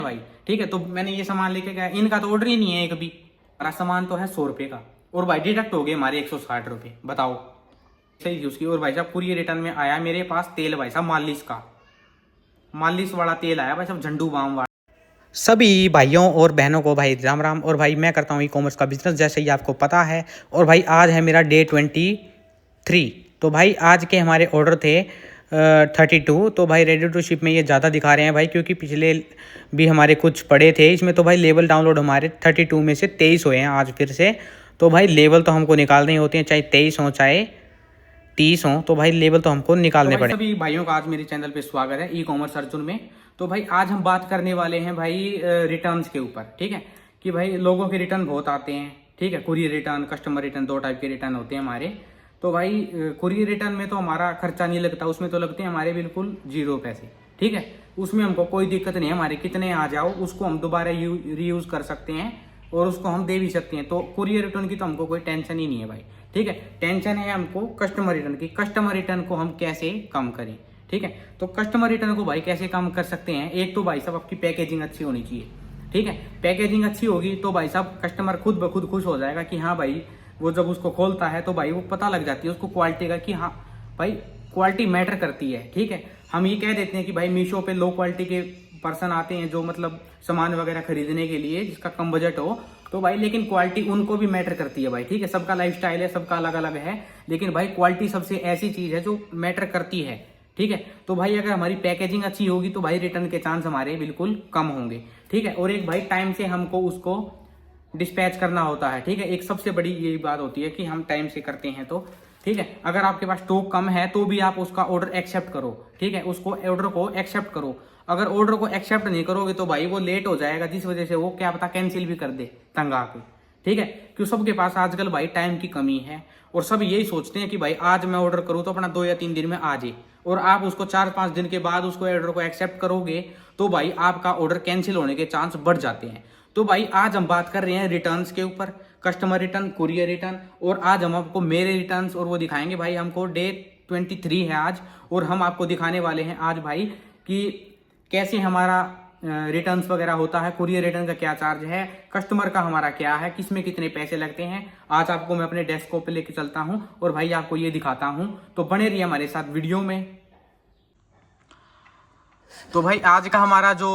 भाई, ठीक है। तो मैंने ये सामान लेके गया, इनका तो ऑर्डर ही नहीं है एक भी। हमारा सामान तो है 100 रुपये का, और भाई डिडक्ट हो गए हमारे 160 रुपये, बताओ सही उसकी। और भाई साहब कुरियर रिटर्न में आया मेरे पास तेल, भाई साहब मालिश का, मालिश वाला तेल आया भाई साहब, झंडू बाम वाला। सभी भाइयों और बहनों को भाई राम राम। और भाई मैं करता हूँ ई कॉमर्स का बिजनेस, जैसे ही आपको पता है। और भाई आज है मेरा डे 23। तो भाई आज के हमारे ऑर्डर थे 32। तो भाई रेडी टू शिप में ये ज़्यादा दिखा रहे हैं भाई, क्योंकि पिछले भी हमारे कुछ पड़े थे इसमें। तो भाई लेवल डाउनलोड हमारे 32 में से 23 हुए हैं आज फिर से। तो भाई लेवल तो हमको निकालने होते हैं, चाहे 23 हो चाहे 30 हो, तो भाई लेवल तो हमको निकालने पड़े। सभी भाइयों का आज मेरे चैनल पे स्वागत है ई कॉमर्स अर्जुन में। तो भाई आज हम बात करने वाले हैं भाई रिटर्न्स के ऊपर, ठीक है। कि भाई लोगों के रिटर्न बहुत आते हैं, ठीक है। कुरियर रिटर्न, कस्टमर रिटर्न, दो टाइप के रिटर्न होते हैं हमारे। तो भाई कुरियर रिटर्न में तो हमारा खर्चा नहीं लगता, उसमें तो लगते हैं हमारे बिल्कुल 0 पैसे, ठीक है। उसमें हमको कोई दिक्कत नहीं है, हमारे कितने आ जाओ उसको हम दोबारा रीयूज कर सकते हैं और उसको हम दे भी सकते हैं। तो कुरियर रिटर्न की तो हमको कोई टेंशन ही नहीं है भाई, ठीक है। टेंशन है हमको कस्टमर रिटर्न की, कस्टमर रिटर्न को हम कैसे कम करें, ठीक है। तो कस्टमर रिटर्न को भाई कैसे कम कर सकते हैं। एक तो भाई साहब आपकी पैकेजिंग अच्छी होनी चाहिए, ठीक है। पैकेजिंग अच्छी होगी तो भाई साहब कस्टमर खुद ब खुद खुश हो जाएगा कि हाँ भाई, वो जब उसको खोलता है तो भाई वो पता लग जाती है उसको क्वालिटी का, कि हाँ भाई क्वालिटी मैटर करती है, ठीक है। हम ये कह देते हैं कि भाई मीशो पे लो क्वालिटी के पर्सन आते हैं जो मतलब सामान वगैरह खरीदने के लिए, जिसका कम बजट हो, तो भाई लेकिन क्वालिटी उनको भी मैटर करती है भाई, ठीक है। सबका लाइफस्टाइल है, सबका अलग अलग है, लेकिन भाई क्वालिटी सबसे ऐसी चीज है जो मैटर करती है, ठीक है। तो भाई अगर हमारी पैकेजिंग अच्छी होगी तो भाई रिटर्न के चांस हमारे बिल्कुल कम होंगे, ठीक है। और एक भाई टाइम से हमको उसको डिस्पैच करना होता है, ठीक है। एक सबसे बड़ी यही बात होती है कि हम टाइम से करते हैं तो, ठीक है। अगर आपके पास स्टॉक कम है तो भी आप उसका ऑर्डर एक्सेप्ट करो, ठीक है। उसको ऑर्डर को एक्सेप्ट करो। अगर ऑर्डर को एक्सेप्ट नहीं करोगे तो भाई वो लेट हो जाएगा, जिस वजह से वो क्या पता कैंसिल भी कर दे तंग आके, ठीक है। क्यों सबके पास आजकल भाई टाइम की कमी है और सब यही सोचते हैं कि भाई आज मैं ऑर्डर करूँ तो अपना 2 या 3 दिन में आ जाए, और आप उसको 4-5 दिन के बाद उसको ऑर्डर को एक्सेप्ट करोगे तो भाई आपका ऑर्डर कैंसिल होने के चांस बढ़ जाते हैं। तो भाई आज हम बात कर रहे हैं रिटर्न्स के ऊपर, कस्टमर रिटर्न, कुरियर रिटर्न। और आज हम आपको मेरे रिटर्न्स और वो दिखाएंगे भाई। हमको डे 23 है आज, और हम आपको दिखाने वाले हैं आज भाई कि कैसे हमारा रिटर्न्स वगैरह होता है, कुरियर रिटर्न का क्या चार्ज है, कस्टमर का हमारा क्या है, किसमें कितने पैसे लगते हैं। आज आपको मैं अपने डेस्कटॉप पे लेके चलता हूं और भाई आपको ये दिखाता हूं, तो बने रहिए हमारे साथ वीडियो में। तो भाई आज का हमारा जो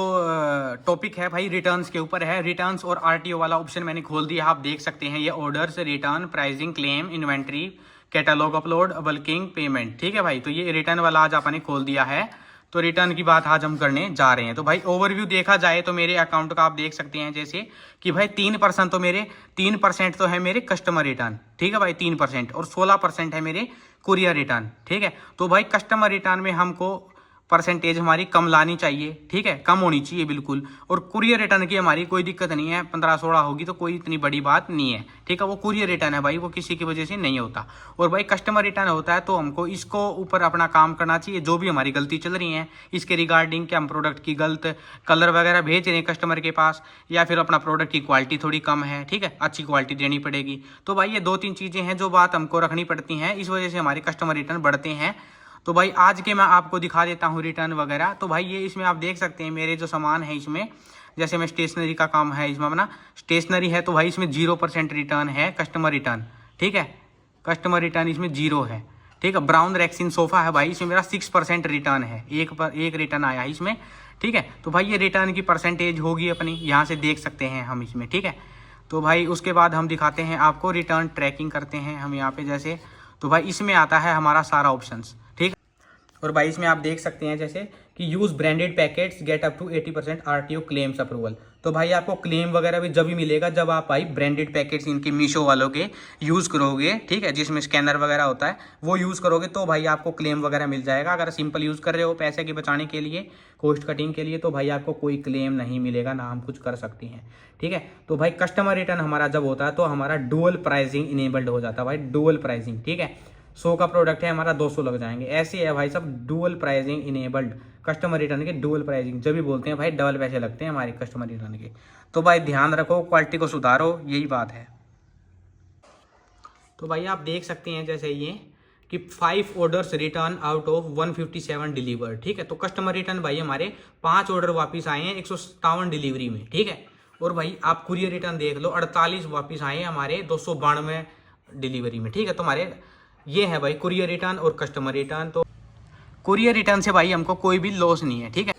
टॉपिक है भाई रिटर्न्स के ऊपर है। रिटर्न्स और आरटीओ वाला ऑप्शन मैंने खोल दिया, आप देख सकते हैं ये orders, return, pricing, claim, inventory, catalogue upload, bulking, payment, ठीक है भाई। तो ये रिटर्न वाला आज आपने खोल दिया है। तो रिटर्न की बात आज हम करने जा रहे हैं। तो भाई ओवरव्यू देखा जाए तो मेरे अकाउंट का आप देख सकते हैं जैसे कि भाई 3% तो मेरे 3% तो है मेरे कस्टमर रिटर्न, ठीक है भाई 3%, और 16% है मेरे कुरियर रिटर्न, ठीक है। तो भाई कस्टमर रिटर्न में हमको परसेंटेज हमारी कम लानी चाहिए, ठीक है, कम होनी चाहिए बिल्कुल। और कुरियर रिटर्न की हमारी कोई दिक्कत नहीं है, 15-16 होगी तो कोई इतनी बड़ी बात नहीं है, ठीक है। वो कुरियर रिटर्न है भाई, वो किसी की वजह से नहीं होता। और भाई कस्टमर रिटर्न होता है तो हमको इसको ऊपर अपना काम करना चाहिए। जो भी हमारी गलती चल रही है इसके रिगार्डिंग, कि हम प्रोडक्ट की गलत कलर वगैरह भेज रहे हैं कस्टमर के पास, या फिर अपना प्रोडक्ट की क्वालिटी थोड़ी कम है, ठीक है, अच्छी क्वालिटी देनी पड़ेगी। तो भाई ये 2-3 चीज़ें हैं जो बात हमको रखनी पड़ती हैं, इस वजह से हमारे कस्टमर रिटर्न बढ़ते हैं। तो भाई आज के मैं आपको दिखा देता हूँ रिटर्न वगैरह। तो भाई ये इसमें आप देख सकते हैं मेरे जो सामान है इसमें, जैसे मैं स्टेशनरी का काम है इसमें अपना, स्टेशनरी है तो भाई इसमें 0% रिटर्न है कस्टमर रिटर्न, ठीक है। कस्टमर रिटर्न इसमें 0 है, ठीक है। ब्राउन रेक्सिन सोफा है भाई, इसमें मेरा 6% रिटर्न है, एक रिटर्न आया है इसमें, ठीक है। तो भाई ये रिटर्न की परसेंटेज होगी अपनी, यहाँ से देख सकते हैं हम इसमें, ठीक है। तो भाई उसके बाद हम दिखाते हैं आपको रिटर्न ट्रैकिंग करते हैं हम यहाँ पे जैसे। तो भाई इसमें आता है हमारा सारा ऑप्शंस, ठीक है। और भाई इसमें आप देख सकते हैं जैसे कि use branded packets get up to 80% RTO claims approval. तो भाई आपको क्लेम वगैरह भी जब भी मिलेगा जब आप भाई ब्रांडेड पैकेट्स इनके मीशो वालों के यूज़ करोगे, ठीक है, जिसमें स्कैनर वगैरह होता है वो यूज़ करोगे तो भाई आपको क्लेम वगैरह मिल जाएगा। अगर सिंपल यूज़ कर रहे हो पैसे के बचाने के लिए, कॉस्ट कटिंग के लिए, तो भाई आपको कोई क्लेम नहीं मिलेगा, ना हम कुछ कर सकते हैं, ठीक है। तो भाई कस्टमर रिटर्न हमारा जब होता है तो हमारा डुअल प्राइसिंग इनेबल्ड हो जाता है भाई, डुअल प्राइसिंग, ठीक है। 100 का प्रोडक्ट है हमारा 200 लग जाएंगे, ऐसे है भाई सब dual pricing enabled. Customer return के डुअल प्राइसिंग जब भी बोलते हैं भाई डबल पैसे लगते हैं हमारे कस्टमर रिटर्न के। तो भाई ध्यान रखो, क्वालिटी को सुधारो, यही बात है। तो भाई आप देख सकते हैं जैसे ये कि 5 orders return out of 157 deliver, ठीक है। तो कस्टमर रिटर्न भाई हमारे 5 ऑर्डर वापस आए हैं 157 डिलीवरी में, ठीक है। और भाई आप कुरियर रिटर्न देख लो, 48 वापस आए हैं हमारे 292 डिलीवरी में, ठीक है। तो हमारे ये है भाई कुरियर रिटर्न और कस्टमर रिटर्न। तो कुरियर रिटर्न से भाई हमको कोई भी लॉस नहीं है, ठीक है।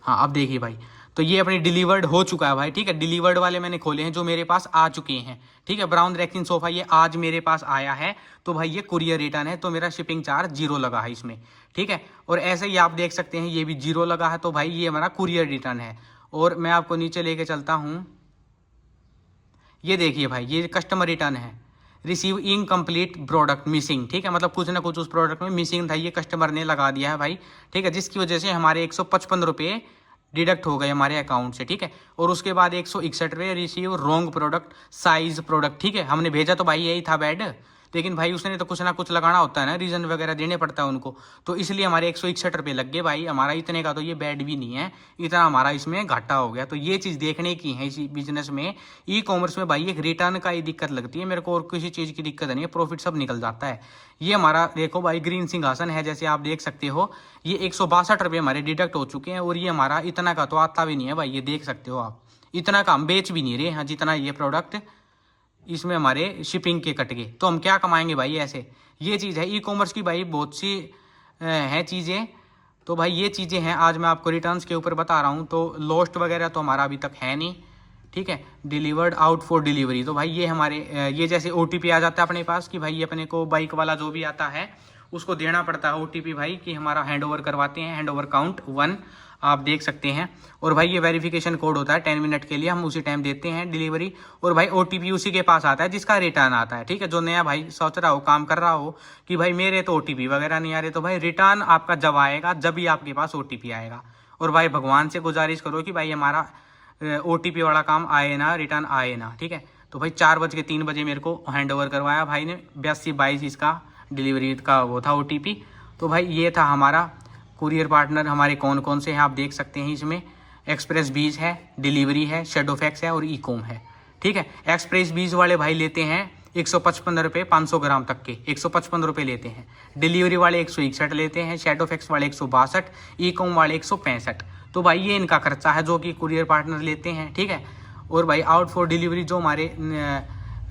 हाँ अब देखिए भाई, तो ये अपने डिलीवर्ड हो चुका है भाई, ठीक है। डिलीवर्ड वाले मैंने खोले हैं जो मेरे पास आ चुके हैं, ठीक है। ब्राउन रेक्सिन सोफा ये आज मेरे पास आया है, तो भाई ये कुरियर रिटर्न है, तो मेरा शिपिंग चार्ज 0 लगा है इसमें, ठीक है। और ऐसे ही आप देख सकते हैं ये भी 0 लगा है, तो भाई ये हमारा कुरियर रिटर्न है। और मैं आपको नीचे लेके चलता हूँ, ये देखिए भाई ये कस्टमर रिटर्न है, रिसीव इनकम्प्लीट प्रोडक्ट मिसिंग, ठीक है। मतलब कुछ ना कुछ उस प्रोडक्ट में मिसिंग था, ये कस्टमर ने लगा दिया है भाई, ठीक है। जिसकी वजह से हमारे 155 रुपये डिडक्ट हो गए हमारे अकाउंट से, ठीक है। और उसके बाद 161 रुपये receive wrong product size product, ठीक है। हमने भेजा तो भाई यही था बेड, लेकिन भाई उसने तो कुछ ना कुछ लगाना होता है ना, रीज़न वगैरह देने पड़ता है उनको, तो इसलिए हमारे 161 रुपये लग गए भाई। हमारा इतने का तो ये बेड भी नहीं है, इतना हमारा इसमें घाटा हो गया। तो ये चीज़ देखने की है इसी बिजनेस में, ई कॉमर्स में भाई एक रिटर्न का ही दिक्कत लगती है मेरे को, और किसी चीज़ की दिक्कत नहीं है, प्रॉफिट सब निकल जाता है। ये हमारा देखो भाई ग्रीन सिंहासन है, जैसे आप देख सकते हो, ये 162 रुपये हमारे डिडक्ट हो चुके हैं। और ये हमारा इतना का तो आता भी नहीं है भाई, ये देख सकते हो आप, इतना का हम बेच भी नहीं रहे हैं जितना ये प्रोडक्ट इसमें हमारे शिपिंग के कट गए। तो हम क्या कमाएंगे भाई ऐसे, ये चीज़ है ई कॉमर्स की भाई, बहुत सी हैं चीज़ें। तो भाई ये चीज़ें हैं, आज मैं आपको रिटर्न्स के ऊपर बता रहा हूँ। तो लॉस्ट वगैरह तो हमारा अभी तक है नहीं, ठीक है। डिलीवर्ड आउट फॉर डिलीवरी, तो भाई ये हमारे ये जैसे OTP आ जाता है अपने पास कि भाई अपने को बाइक वाला जो भी आता है उसको देना पड़ता है OTP भाई, कि हमारा हैंड ओवर करवाते हैं, हैंड ओवर काउंट 1 आप देख सकते हैं। और भाई ये वेरिफिकेशन कोड होता है 10 मिनट के लिए, हम उसी टाइम देते हैं डिलीवरी। और भाई OTP उसी के पास आता है जिसका रिटर्न आता है, ठीक है। जो नया भाई सोच रहा हो, काम कर रहा हो कि भाई मेरे तो OTP वगैरह नहीं आ रहे, तो भाई रिटर्न आपका जब आएगा जब भी आपके पास OTP आएगा। और भाई भगवान से गुजारिश करो कि भाई हमारा OTP वाला काम आए ना, रिटर्न आए ना, ठीक है। तो भाई 4 बज के 3 बजे मेरे को हैंड ओवर करवाया भाई ने, 82-22 इसका डिलीवरी का वो था OTP। तो भाई ये था हमारा कुरियर पार्टनर, हमारे कौन कौन से हैं आप देख सकते हैं इसमें। एक्सप्रेस बीज है, डिलीवरी है, शेडोफैक्स है और ई-कॉम है, ठीक है। एक्सप्रेस बीज वाले भाई लेते हैं 155 रुपये 500 ग्राम तक के, 155 रुपये लेते हैं। डिलीवरी वाले 161 लेते हैं, शेडोफैक्स वाले 162, ई-कॉम वाले 165। तो भाई ये इनका खर्चा है जो कि कुरियर पार्टनर लेते हैं, ठीक है। और भाई आउट फॉर डिलीवरी जो हमारे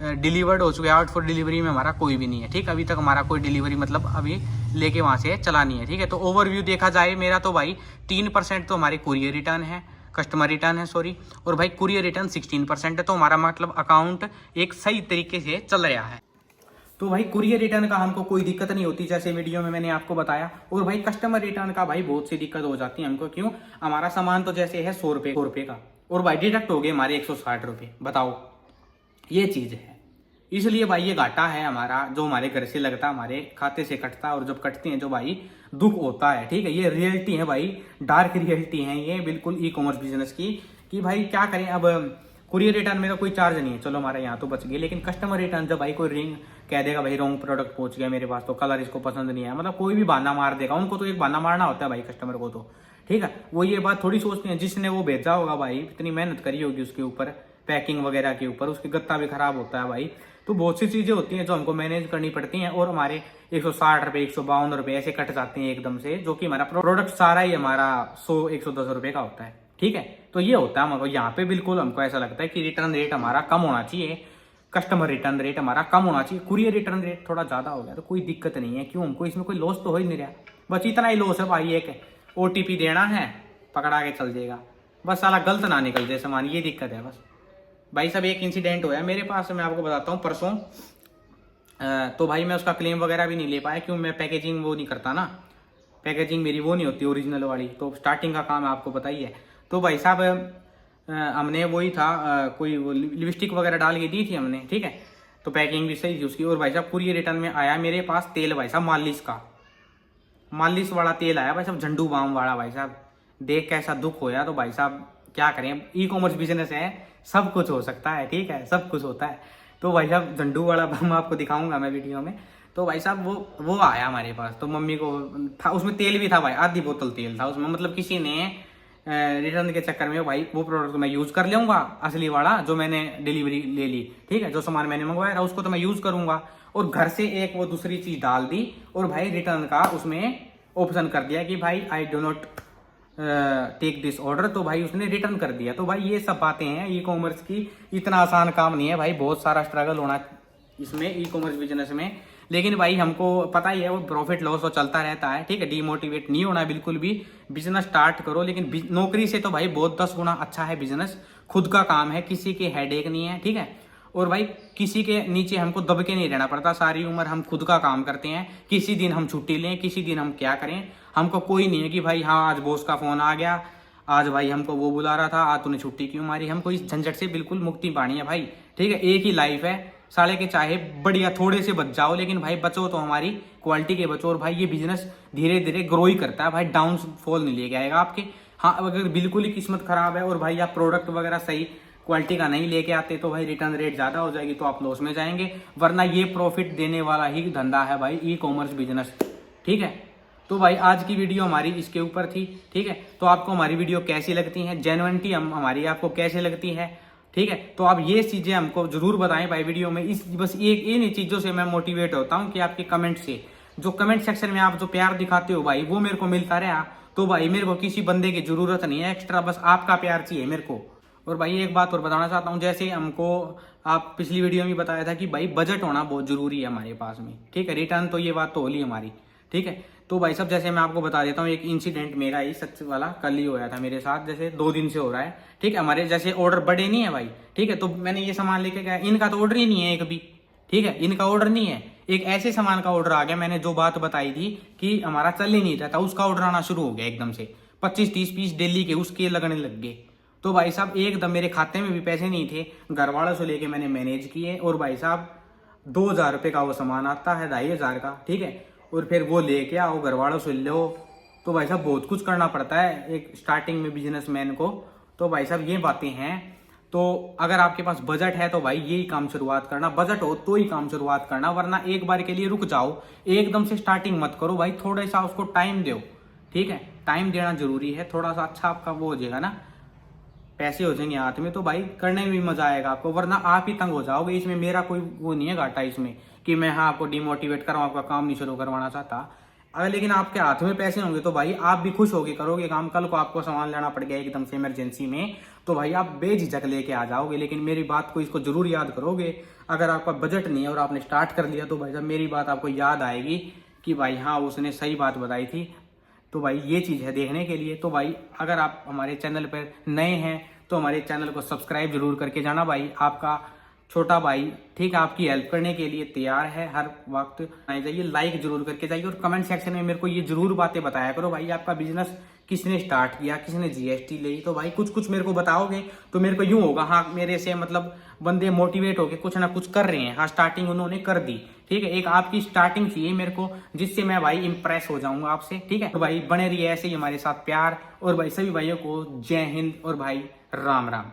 डिलीवर्ड हो चुके हैं, आउट फॉर डिलीवरी में हमारा कोई भी नहीं है, ठीक। अभी तक हमारा कोई डिलीवरी मतलब अभी लेके वहाँ से चलानी है, ठीक है। तो ओवरव्यू देखा जाए मेरा, तो भाई 3% तो हमारे कुरियर रिटर्न है, कस्टमर रिटर्न है सॉरी, और भाई कुरियर रिटर्न 16% है। तो हमारा मतलब अकाउंट एक सही तरीके से चल रहा है। तो भाई कुरियर रिटर्न का हमको कोई दिक्कत नहीं होती, जैसे वीडियो में मैंने आपको बताया। और भाई कस्टमर रिटर्न का भाई बहुत सी दिक्कत हो जाती है हमको, क्यों, हमारा सामान तो जैसे है 100 रुपये का, और भाई डिडक्ट हो गए हमारे 160 रुपये, बताओ, ये चीज़ है। इसलिए भाई ये घाटा है हमारा, जो हमारे घर से लगता है हमारे खाते से कटता है, और जब कटते हैं जो भाई दुख होता है, ठीक है। ये रियलिटी है भाई, डार्क रियलिटी है ये बिल्कुल ई कॉमर्स बिजनेस की, कि भाई क्या करें। अब कुरियर रिटर्न में तो कोई चार्ज नहीं है, चलो हमारा यहाँ तो बच गया, लेकिन कस्टमर रिटर्न जब भाई कोई रिंग कह देगा भाई रॉन्ग प्रोडक्ट पहुंच गया मेरे पास, तो कलर इसको पसंद नहीं आया, मतलब कोई भी बहाना मार देगा, उनको तो एक बहाना मारना होता है भाई कस्टमर को, तो ठीक है। वो ये बात थोड़ी सोचते हैं जिसने वो भेजा होगा भाई, इतनी मेहनत करी होगी उसके ऊपर, पैकिंग वगैरह के ऊपर, उसके गत्ता भी खराब होता है भाई। तो बहुत सी चीज़ें होती हैं जो हमको मैनेज करनी पड़ती हैं, और हमारे 160 रुपये 152 रुपये ऐसे कट जाते हैं एकदम से, जो कि हमारा प्रोडक्ट सारा ही हमारा 100-110 रुपये का होता है, ठीक है। तो ये होता है हमको यहाँ पे, बिल्कुल हमको ऐसा लगता है कि रिटर्न रेट हमारा कम होना चाहिए, कस्टमर रिटर्न रेट हमारा कम होना चाहिए, कुरियर रिटर्न रेट थोड़ा ज़्यादा हो गया तो कोई दिक्कत नहीं है, क्यों, हमको इसमें कोई लॉस तो हो ही नहीं रहा, बस इतना ही लॉस है भाई, एक OTP देना है, पकड़ा के चल जाएगा, बस साला गलत ना निकल जाए सामान, ये दिक्कत है बस। भाई सब एक इंसिडेंट हुआ है मेरे पास, मैं आपको बताता हूँ परसों। तो भाई मैं उसका क्लेम वगैरह भी नहीं ले पाया, क्यों, मैं पैकेजिंग वो नहीं करता ना, पैकेजिंग मेरी वो नहीं होती ओरिजिनल वाली, तो स्टार्टिंग का काम है आपको पता ही है। तो भाई साहब हमने वही था कोई वो लिपस्टिक वगैरह डाल के दी थी हमने, ठीक है। तो पैकिंग भी सही थी उसकी, और भाई साहब कुरियर रिटर्न में आया मेरे पास तेल भाई साहब मालिश का, मालिश वाला तेल आया भाई साहब, झंडू बाम वाला भाई साहब, देख कैसा दुख होया। तो भाई साहब क्या करें, ई कॉमर्स बिजनेस है, सब कुछ हो सकता है, ठीक है, सब कुछ होता है। तो भाई साहब झंडू वाला बाम आपको दिखाऊंगा मैं वीडियो में। तो भाई साहब वो आया हमारे पास, तो मम्मी को था, उसमें तेल भी था भाई, आधी बोतल तेल था उसमें, मतलब किसी ने रिटर्न के चक्कर में भाई वो प्रोडक्ट तो मैं यूज़ कर लूँगा असली वाला जो मैंने डिलीवरी ले ली, ठीक है, जो सामान मैंने मंगवाया था उसको तो मैं यूज़ करूँगा, और घर से एक वो दूसरी चीज डाल दी और भाई रिटर्न का उसमें ऑप्शन कर दिया कि भाई I do not take this order, तो भाई उसने रिटर्न कर दिया। तो भाई ये सब बातें हैं ई कॉमर्स की, इतना आसान काम नहीं है भाई, बहुत सारा स्ट्रगल होना इसमें ई कॉमर्स बिजनेस में। लेकिन भाई हमको पता ही है वो प्रॉफिट लॉस तो चलता रहता है, ठीक है। डीमोटिवेट नहीं होना बिल्कुल भी, बिजनेस स्टार्ट करो। लेकिन नौकरी से तो भाई बहुत 10 गुना अच्छा है बिजनेस, खुद का काम है, किसी के हेडेक नहीं है, ठीक है। और भाई किसी के नीचे हमको दब के नहीं रहना पड़ता, सारी उम्र हम खुद का काम करते हैं। किसी दिन हम छुट्टी लें, किसी दिन हम क्या करें, हमको कोई नहीं है कि भाई हाँ आज बॉस का फोन आ गया, आज भाई हमको वो बुला रहा था, आज तूने छुट्टी क्यों मारी। हमको इस झंझट से बिल्कुल मुक्ति पानी है भाई, ठीक है। एक ही लाइफ है, साले के चाहे बढ़िया थोड़े से बच जाओ, लेकिन भाई बचो तो हमारी क्वालिटी के बचो। और भाई ये बिजनेस धीरे धीरे ग्रो ही करता है भाई, डाउनफॉल नहीं लेके आएगा आपके। हाँ अगर बिल्कुल ही किस्मत खराब है और भाई आप प्रोडक्ट वगैरह सही क्वालिटी का नहीं लेके आते तो भाई रिटर्न रेट ज्यादा हो जाएगी, तो आप लॉस में जाएंगे। वरना ये प्रॉफिट देने वाला ही धंधा है भाई ई कॉमर्स बिजनेस, ठीक है। तो भाई आज की वीडियो हमारी इसके ऊपर थी, ठीक है। तो आपको हमारी वीडियो कैसी लगती है, जेन्युइनिटी हमारी आपको कैसे लगती है, ठीक है। तो आप ये चीजें हमको जरूर बताएं भाई वीडियो में। इस बस इन चीजों से मैं मोटिवेट होता हूँ कि आपके कमेंट से, जो कमेंट सेक्शन में आप जो प्यार दिखाते हो भाई वो मेरे को मिलता रहा, तो भाई मेरे को किसी बंदे की जरूरत नहीं है एक्स्ट्रा, बस आपका प्यार चाहिए मेरे को। और भाई एक बात और बताना चाहता हूँ, जैसे हमको आप पिछली वीडियो में बताया था कि भाई बजट होना बहुत जरूरी है हमारे पास में, ठीक है। रिटर्न तो ये बात तो होली हमारी, ठीक है। तो भाई सब जैसे मैं आपको बता देता हूँ, एक इंसिडेंट मेरा ही सच वाला कल ही होया था मेरे साथ, जैसे 2 दिन से हो रहा है, ठीक है। हमारे जैसे ऑर्डर बड़े नहीं है भाई, ठीक है। तो मैंने ये सामान लेके गया, इनका तो ऑर्डर ही नहीं है एक भी, ठीक है। इनका ऑर्डर नहीं है, एक ऐसे सामान का ऑर्डर आ गया। मैंने जो बात बताई थी कि हमारा चल ही नहीं रहा था, उसका ऑर्डर आना शुरू हो गया एकदम से, 25-30 पीस डेली के उसके लगने लग गए। तो भाई साहब एकदम मेरे खाते में भी पैसे नहीं थे, घर वालों से लेके मैंने मैनेज किए। और भाई साहब 2000 रुपये का वो सामान आता है, 2500 का, ठीक है। और फिर वो लेके आओ, घर वालों से लो, तो भाई साहब बहुत कुछ करना पड़ता है एक स्टार्टिंग में बिजनेसमैन को। तो भाई साहब ये बातें हैं। तो अगर आपके पास बजट है तो भाई यही काम शुरुआत करना, बजट हो तो ही काम शुरुआत करना, वरना एक बार के लिए रुक जाओ, एकदम से स्टार्टिंग मत करो भाई, थोड़ा सा उसको टाइम दो, ठीक है। टाइम देना जरूरी है, थोड़ा सा अच्छा आपका वो हो जाएगा ना, पैसे हो जाएंगे हाथ में, तो भाई करने में भी मजा आएगा आपको, वरना आप ही तंग हो जाओगे। इसमें मेरा कोई वो नहीं है घाटा इसमें कि मैं हाँ आपको डिमोटिवेट करूँ, आपका काम नहीं शुरू करवाना चाहता। अगर लेकिन आपके हाथ में पैसे होंगे तो भाई आप भी खुश होके करोगे काम। कल को आपको सामान लेना पड़ गया एकदम से इमरजेंसी में, तो भाई आप बेझिझक लेके आ जाओगे। लेकिन मेरी बात को इसको जरूर याद करोगे, अगर आपका बजट नहीं है और आपने स्टार्ट कर दिया तो भाई साहब मेरी बात आपको याद आएगी कि भाई हाँ उसने सही बात बताई थी। तो भाई ये चीज़ है देखने के लिए। तो भाई अगर आप हमारे चैनल पर नए हैं तो हमारे चैनल को सब्सक्राइब जरूर करके जाना भाई, आपका छोटा भाई, ठीक है, आपकी हेल्प करने के लिए तैयार है हर वक्त। आए जाइए, लाइक जरूर करके जाइए और कमेंट सेक्शन में मेरे को ये जरूर बातें बताया करो भाई, आपका बिजनेस किसने स्टार्ट किया, किसने जीएसटी ली। तो भाई कुछ कुछ मेरे को बताओगे तो मेरे को यूं होगा हाँ मेरे से मतलब बंदे मोटिवेट होके कुछ ना कुछ कर रहे हैं, हाँ स्टार्टिंग उन्होंने कर दी, ठीक है। एक आपकी स्टार्टिंग चाहिए मेरे को जिससे मैं भाई इंप्रेस हो जाऊंगा आपसे, ठीक है। तो भाई बने रहिए ऐसे ही हमारे साथ प्यार। और भाई सभी भाइयों को जय हिंद और भाई राम राम।